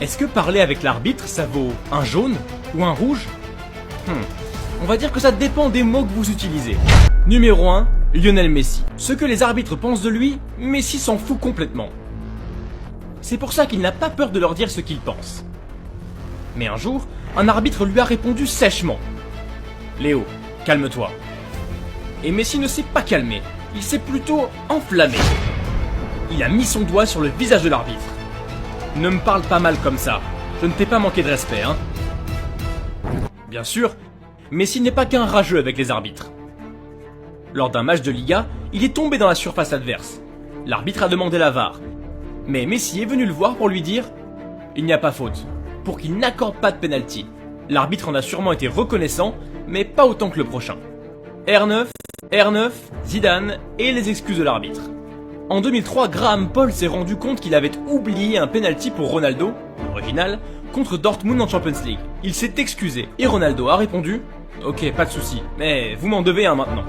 Est-ce que parler avec l'arbitre, ça vaut un jaune ou un rouge? On va dire que ça dépend des mots que vous utilisez. Numéro 1, Lionel Messi. Ce que les arbitres pensent de lui, Messi s'en fout complètement. C'est pour ça qu'il n'a pas peur de leur dire ce qu'il pense. Mais un jour, un arbitre lui a répondu sèchement. Léo, calme-toi. Et Messi ne s'est pas calmé, il s'est plutôt enflammé. Il a mis son doigt sur le visage de l'arbitre. Ne me parle pas mal comme ça, je ne t'ai pas manqué de respect, hein. Bien sûr, Messi n'est pas qu'un rageux avec les arbitres. Lors d'un match de Liga, il est tombé dans la surface adverse. L'arbitre a demandé la VAR. Mais Messi est venu le voir pour lui dire « Il n'y a pas faute », pour qu'il n'accorde pas de penalty. L'arbitre en a sûrement été reconnaissant, mais pas autant que le prochain. R9, Zidane et les excuses de l'arbitre. En 2003, Graham Poll s'est rendu compte qu'il avait oublié un penalty pour Ronaldo, original, contre Dortmund en Champions League. Il s'est excusé et Ronaldo a répondu « Ok, pas de souci, mais vous m'en devez un maintenant.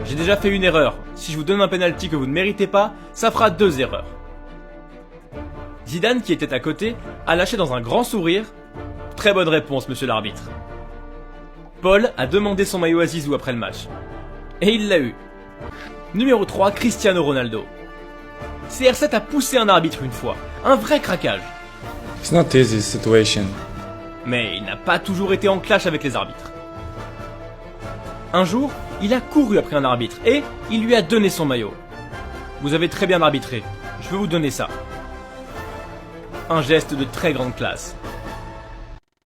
J'ai déjà fait une erreur, si je vous donne un penalty que vous ne méritez pas, ça fera 2 erreurs. » Zidane, qui était à côté, a lâché dans un grand sourire « Très bonne réponse, monsieur l'arbitre. » Paul a demandé son maillot à Zizou après le match. Et il l'a eu. Numéro 3, Cristiano Ronaldo. CR7 a poussé un arbitre une fois, un vrai craquage. It's not easy situation. Mais il n'a pas toujours été en clash avec les arbitres. Un jour, il a couru après un arbitre et il lui a donné son maillot. Vous avez très bien arbitré, je vais vous donner ça. Un geste de très grande classe.